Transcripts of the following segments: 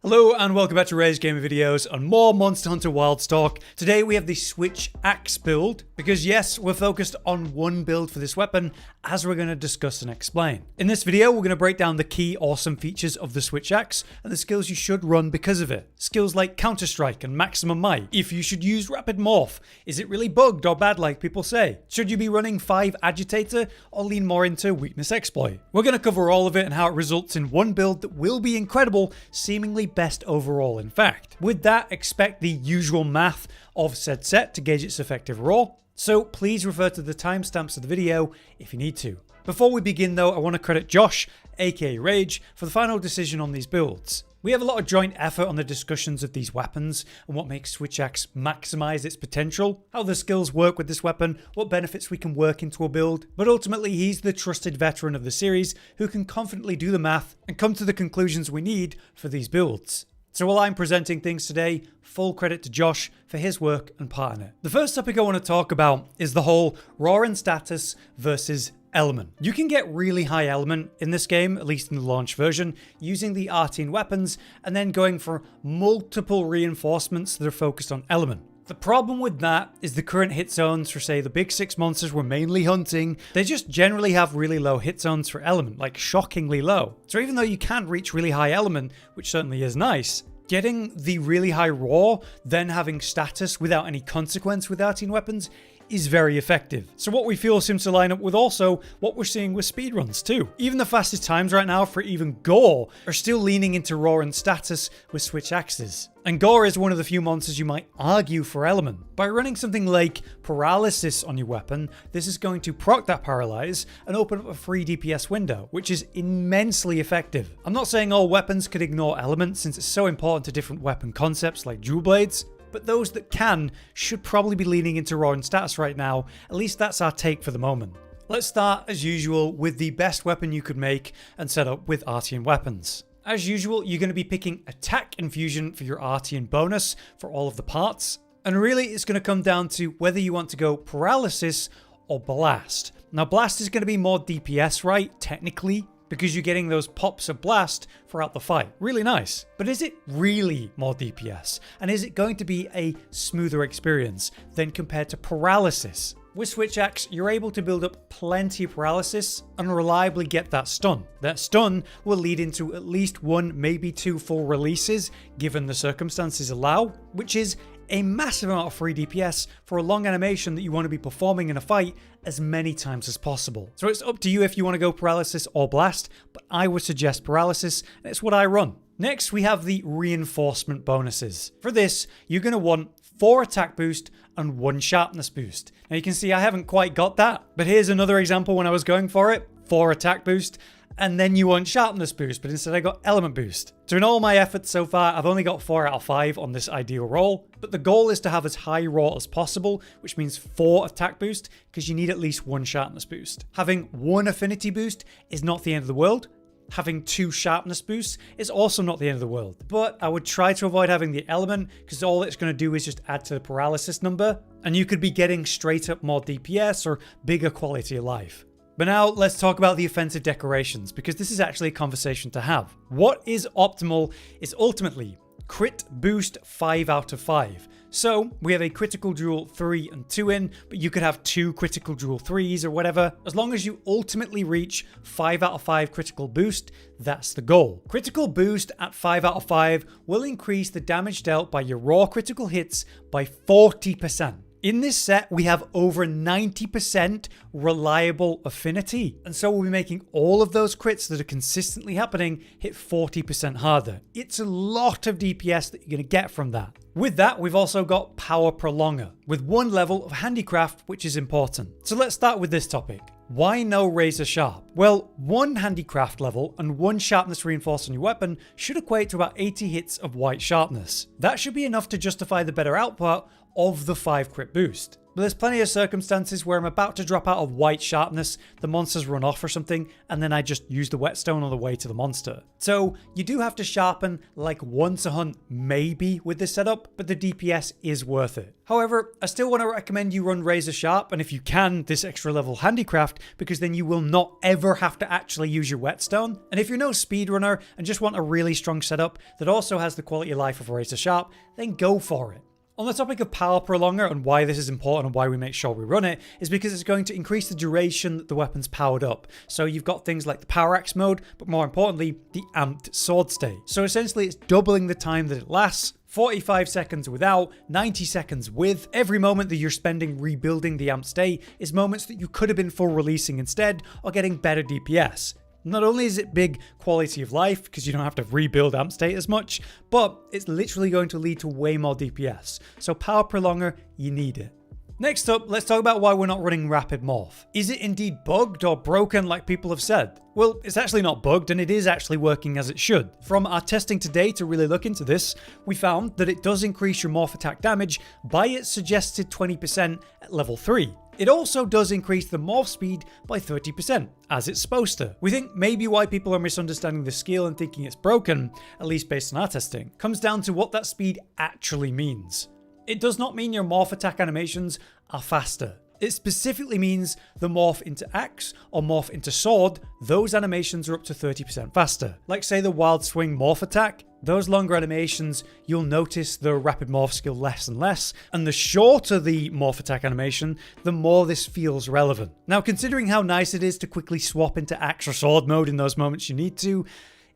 Hello and welcome back to Ray's Gaming Videos on more Monster Hunter Wildstalk. Today we have the switch axe build, because yes, we're focused on one build for this weapon, as we're going to discuss and explain. In this video, we're going to break down the key awesome features of the switch axe and the skills you should run because of it. Skills like counter strike and maximum might. If you should use rapid morph, is it really bugged or bad like people say? Should you be running 5 agitator or lean more into weakness exploit? We're going to cover all of it and how it results in one build that will be incredible, seemingly best overall in fact. With that, expect the usual math of said set to gauge its effective raw, so please refer to the timestamps of the video if you need to. Before we begin though, I want to credit Josh, aka Rage, for the final decision on these builds. We have a lot of joint effort on the discussions of these weapons and what makes switch axe maximize its potential, how the skills work with this weapon, what benefits we can work into a build, but ultimately he's the trusted veteran of the series who can confidently do the math and come to the conclusions we need for these builds. So while I'm presenting things today, full credit to Josh for his work and part in it. The first topic I want to talk about is the whole Raw+Status versus element. You can get really high element in this game, at least in the launch version, using the artian weapons and then going for multiple reinforcements that are focused on element. The problem with that is the current hit zones for say the big 6 monsters we're mainly hunting, they just generally have really low hit zones for element, like shockingly low. So even though you can reach really high element, which certainly is nice, getting the really high raw, then having status without any consequence with artian weapons is very effective. So what we feel seems to line up with also what we're seeing with speedruns too. Even the fastest times right now for even Gore are still leaning into Raw+Status with switch axes. And Gore is one of the few monsters you might argue for element. By running something like paralysis on your weapon, this is going to proc that paralyze and open up a free DPS window, which is immensely effective. I'm not saying all weapons could ignore element since it's so important to different weapon concepts like dual blades, but those that can should probably be leaning into Raw+Status right now. At least that's our take for the moment. Let's start as usual with the best weapon you could make and set up with artian weapons. As usual, you're going to be picking attack infusion for your artian bonus for all of the parts. And really it's going to come down to whether you want to go paralysis or blast. Now blast is going to be more DPS, right? Technically, because you're getting those pops of blast throughout the fight. Really nice. But is it really more DPS? And is it going to be a smoother experience than compared to paralysis? With switch axe, you're able to build up plenty of paralysis and reliably get that stun. That stun will lead into at least 1, maybe 2 full releases, given the circumstances allow, which is a massive amount of free DPS for a long animation that you want to be performing in a fight as many times as possible. So it's up to you if you want to go paralysis or blast, but I would suggest paralysis, and it's what I run. Next, we have the reinforcement bonuses. For this, you're going to want 4 attack boost and 1 sharpness boost. Now you can see I haven't quite got that, but here's another example when I was going for it. 4 attack boost, and then you want sharpness boost, but instead I got element boost. So in all my efforts so far, I've only got 4 out of 5 on this ideal roll, but the goal is to have as high raw as possible, which means 4 attack boost, because you need at least 1 sharpness boost. Having 1 affinity boost is not the end of the world. Having 2 sharpness boosts is also not the end of the world. But I would try to avoid having the element, because all it's going to do is just add to the paralysis number, and you could be getting straight up more DPS or bigger quality of life. But now let's talk about the offensive decorations, because this is actually a conversation to have. What is optimal is ultimately crit boost 5 out of 5. So we have a critical duel 3 and 2 in, but you could have 2 critical duel 3s or whatever. As long as you ultimately reach 5 out of 5 critical boost, that's the goal. Critical boost at 5 out of 5 will increase the damage dealt by your raw critical hits by 40%. In this set, we have over 90% reliable affinity. And so we'll be making all of those crits that are consistently happening hit 40% harder. It's a lot of DPS that you're going to get from that. With that, we've also got Power Prolonger, with 1 level of handicraft, which is important. So let's start with this topic. Why no razor sharp? Well, 1 handicraft level and 1 sharpness reinforced on your weapon should equate to about 80 hits of white sharpness. That should be enough to justify the better output, of the 5 crit boost. But there's plenty of circumstances where I'm about to drop out of white sharpness, the monsters run off or something, and then I just use the whetstone on the way to the monster. So you do have to sharpen like once a hunt maybe with this setup, but the DPS is worth it. However, I still want to recommend you run razor sharp, and if you can, this extra level handicraft, because then you will not ever have to actually use your whetstone. And if you're no speedrunner and just want a really strong setup that also has the quality of life of razor sharp, then go for it. On the topic of Power Prolonger and why this is important and why we make sure we run it, is because it's going to increase the duration that the weapon's powered up. So you've got things like the Power Axe mode, but more importantly, the amped sword state. So essentially it's doubling the time that it lasts, 45 seconds without, 90 seconds with. Every moment that you're spending rebuilding the amped state is moments that you could have been full releasing instead, or getting better DPS. Not only is it big quality of life, because you don't have to rebuild amp state as much, but it's literally going to lead to way more DPS. So Power Prolonger, you need it. Next up, let's talk about why we're not running Rapid Morph. Is it indeed bugged or broken like people have said? Well, it's actually not bugged, and it is actually working as it should. From our testing today to really look into this, we found that it does increase your morph attack damage by its suggested 20% at level 3. It also does increase the morph speed by 30%, as it's supposed to. We think maybe why people are misunderstanding the skill and thinking it's broken, at least based on our testing, comes down to what that speed actually means. It does not mean your morph attack animations are faster. It specifically means the morph into axe or morph into sword, those animations are up to 30% faster. Like say the wild swing morph attack, those longer animations, you'll notice the rapid morph skill less and less, and the shorter the morph attack animation, the more this feels relevant. Now, considering how nice it is to quickly swap into axe or sword mode in those moments you need to,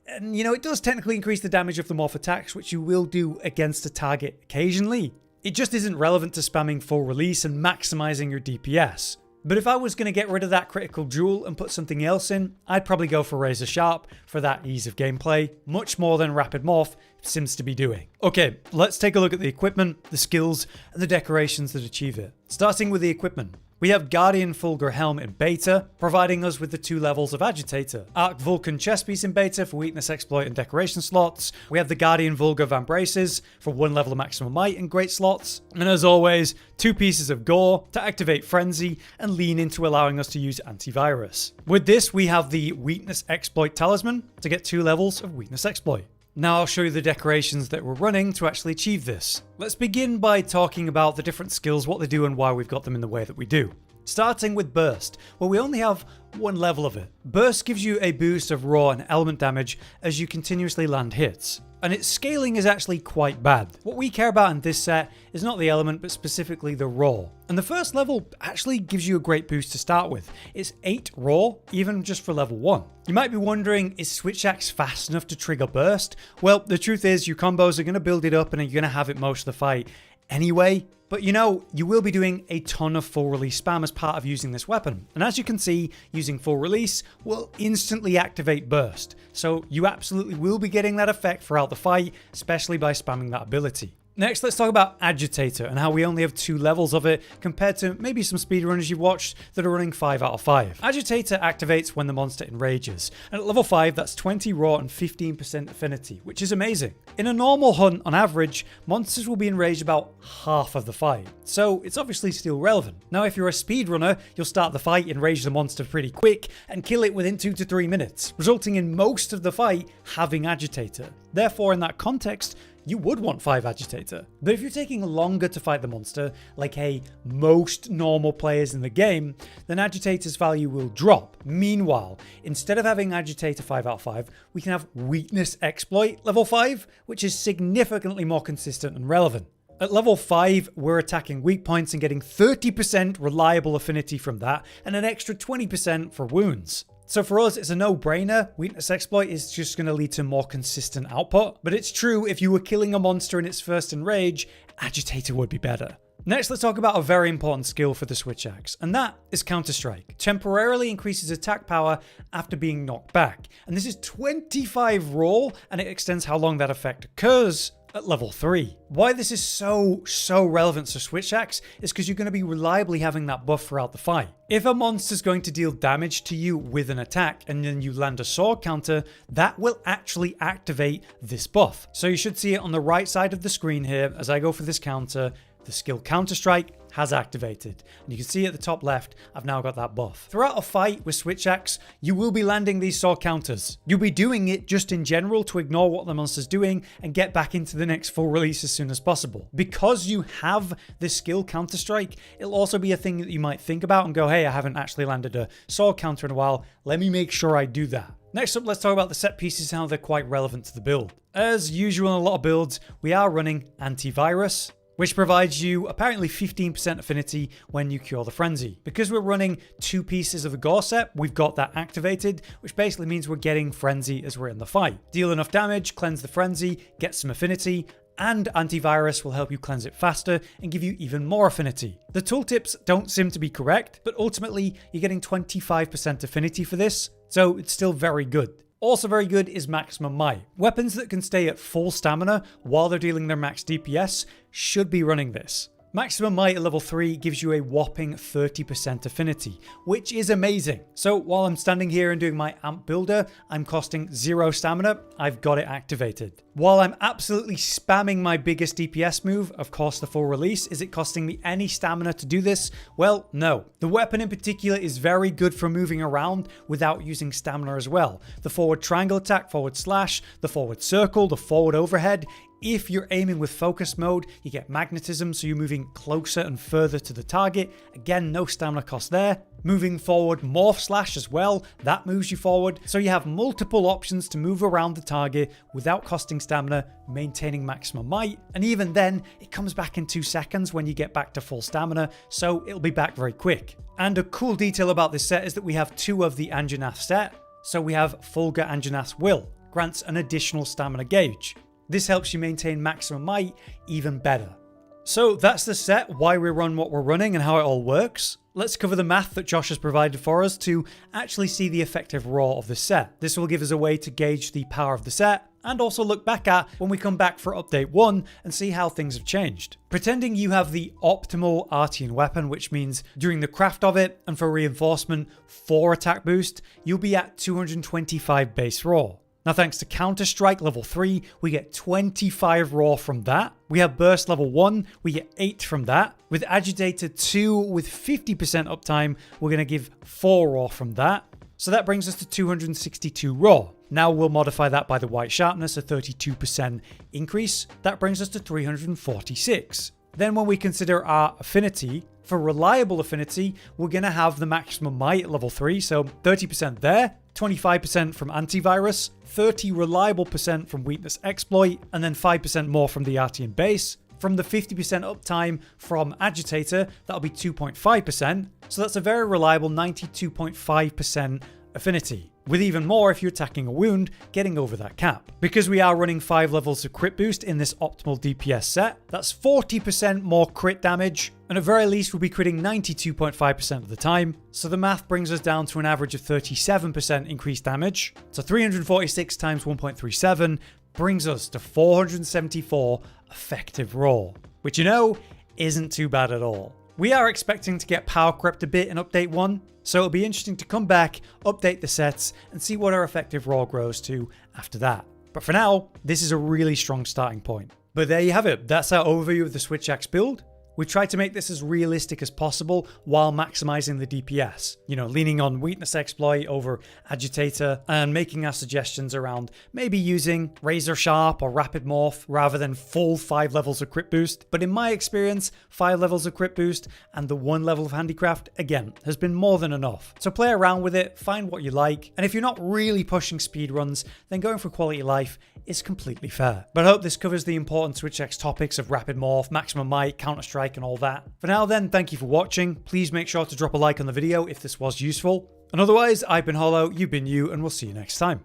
and it does technically increase the damage of the morph attacks, which you will do against a target occasionally. It just isn't relevant to spamming full release and maximizing your DPS. But if I was going to get rid of that critical jewel and put something else in, I'd probably go for razor sharp for that ease of gameplay, much more than rapid morph seems to be doing. Okay, let's take a look at the equipment, the skills, and the decorations that achieve it. Starting with the equipment. We have Guardian Fulgur Helm in beta, providing us with the 2 levels of Agitator. arkveld chest piece in beta for weakness, exploit, and decoration slots. We have the Guardian Fulgur Vambraces for 1 level of maximum might and great slots. And as always, 2 pieces of Gore to activate Frenzy and lean into allowing us to use antivirus. With this, we have the weakness, exploit talisman to get 2 levels of weakness, exploit. Now I'll show you the decorations that we're running to actually achieve this. Let's begin by talking about the different skills, what they do, and why we've got them in the way that we do. Starting with Burst, where we only have 1 level of it. Burst gives you a boost of raw and element damage as you continuously land hits. And its scaling is actually quite bad. What we care about in this set is not the element, but specifically the raw. And the first level actually gives you a great boost to start with. It's 8 raw, even just for level 1. You might be wondering, is Switch Axe fast enough to trigger Burst? Well, the truth is your combos are going to build it up and you're going to have it most of the fight anyway. But you will be doing a ton of full release spam as part of using this weapon. And as you can see, using full release will instantly activate Burst. So you absolutely will be getting that effect throughout the fight, especially by spamming that ability. Next, let's talk about Agitator and how we only have 2 levels of it compared to maybe some speedrunners you've watched that are running 5 out of 5. Agitator activates when the monster enrages, and at level 5 that's 20 raw and 15% affinity, which is amazing. In a normal hunt, on average, monsters will be enraged about half of the fight, so it's obviously still relevant. Now if you're a speedrunner, you'll start the fight, enrage the monster pretty quick, and kill it within 2 to 3 minutes, resulting in most of the fight having Agitator. Therefore, in that context, you would want 5 Agitator. But if you're taking longer to fight the monster, like most normal players in the game, then Agitator's value will drop. Meanwhile, instead of having Agitator 5 out of 5, we can have Weakness Exploit level 5, which is significantly more consistent and relevant. At level 5, we're attacking weak points and getting 30% reliable affinity from that, and an extra 20% for wounds. So for us, it's a no-brainer. Weakness Exploit is just going to lead to more consistent output. But it's true, if you were killing a monster in its first enrage, Agitator would be better. Next, let's talk about a very important skill for the Switch Axe, and that is Counter-Strike. Temporarily increases attack power after being knocked back. And this is 25 raw, and it extends how long that effect occurs at level 3. Why this is so relevant to Switch Axe is because you're going to be reliably having that buff throughout the fight. If a monster's going to deal damage to you with an attack and then you land a sword counter, that will actually activate this buff. So you should see it on the right side of the screen here as I go for this counter. the skill Counter-Strike has activated. And you can see at the top left, I've now got that buff. Throughout a fight with switch axe, you will be landing these sword counters. You'll be doing it just in general to ignore what the monster's doing and get back into the next full release as soon as possible. Because you have this skill Counter-Strike, it'll also be a thing that you might think about and go, hey, I haven't actually landed a sword counter in a while. Let me make sure I do that. Next up, let's talk about the set pieces and how they're quite relevant to the build. As usual in a lot of builds, we are running antivirus, which provides you apparently 15% affinity when you cure the frenzy. Because we're running 2 pieces of the Gore set, we've got that activated, which basically means we're getting frenzy as we're in the fight. Deal enough damage, cleanse the frenzy, get some affinity, and antivirus will help you cleanse it faster and give you even more affinity. The tooltips don't seem to be correct, but ultimately you're getting 25% affinity for this, so it's still very good. Also very good is maximum might. Weapons that can stay at full stamina while they're dealing their max DPS should be running this. Maximum might at level 3 gives you a whopping 30% affinity, which is amazing. So while I'm standing here and doing my amp builder, I'm costing 0 stamina, I've got it activated. While I'm absolutely spamming my biggest DPS move, of course the full release, is it costing me any stamina to do this? Well, no. The weapon in particular is very good for moving around without using stamina as well. The forward triangle attack, forward slash, the forward circle, the forward overhead. If you're aiming with focus mode, you get magnetism, so you're moving closer and further to the target. Again, no stamina cost there. Moving forward, morph slash as well, that moves you forward. So you have multiple options to move around the target without costing stamina, maintaining maximum might. And even then, it comes back in 2 seconds when you get back to full stamina, so it'll be back very quick. And a cool detail about this set is that we have 2 of the Anjanath set. So we have Fulgur Anjanath's Will, grants an additional stamina gauge. This helps you maintain maximum might even better. So that's the set, why we run what we're running and how it all works. Let's cover the math that Josh has provided for us to actually see the effective raw of the set. This will give us a way to gauge the power of the set and also look back at when we come back for update 1 and see how things have changed. Pretending you have the optimal artian weapon, which means during the craft of it and for reinforcement 4 attack boost, you'll be at 225 base raw. Now, thanks to Counter-Strike level 3, we get 25 raw from that. We have Burst level 1, we get 8 from that. With Agitator 2 with 50% uptime, we're going to give 4 raw from that. So that brings us to 262 raw. Now we'll modify that by the white sharpness, a 32% increase. That brings us to 346. Then when we consider our affinity, for reliable affinity, we're going to have the maximum might at level 3, so 30% there. 25% from antivirus, 30 reliable percent from weakness exploit, and then 5% more from the artian base. From the 50% uptime from agitator, that'll be 2.5%. So that's a very reliable 92.5% affinity. With even more if you're attacking a wound, getting over that cap. Because we are running 5 levels of crit boost in this optimal DPS set, that's 40% more crit damage, and at very least we'll be critting 92.5% of the time, so the math brings us down to an average of 37% increased damage. So 346 times 1.37 brings us to 474 effective raw, which you know, isn't too bad at all. We are expecting to get power crept a bit in update 1, so it'll be interesting to come back, update the sets, and see what our effective raw grows to after that. But for now, this is a really strong starting point. But there you have it, that's our overview of the switch axe build. We've tried to make this as realistic as possible while maximizing the DPS. You know, leaning on weakness exploit over agitator and making our suggestions around maybe using razor sharp or rapid morph rather than full 5 levels of crit boost. But in my experience, 5 levels of crit boost and the 1 level of handicraft, again, has been more than enough. So play around with it, find what you like. And if you're not really pushing speed runs, then going for quality of life is completely fair. But I hope this covers the important switch axe topics of rapid morph, maximum might, Counter-Strike, and all that. For now then, thank you for watching. Please make sure to drop a like on the video if this was useful. And otherwise, I've been Hollow, you've been you, and we'll see you next time.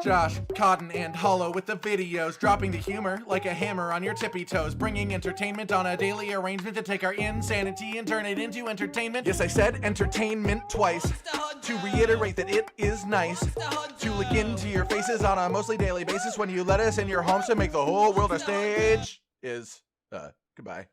Josh, Cotton, and Hollow with the videos, dropping the humor like a hammer on your tippy toes, bringing entertainment on a daily arrangement to take our insanity and turn it into entertainment. Yes, I said entertainment twice, to reiterate that it is nice to look into your faces on a mostly daily basis when you let us in your homes to make the whole world a stage. Goodbye.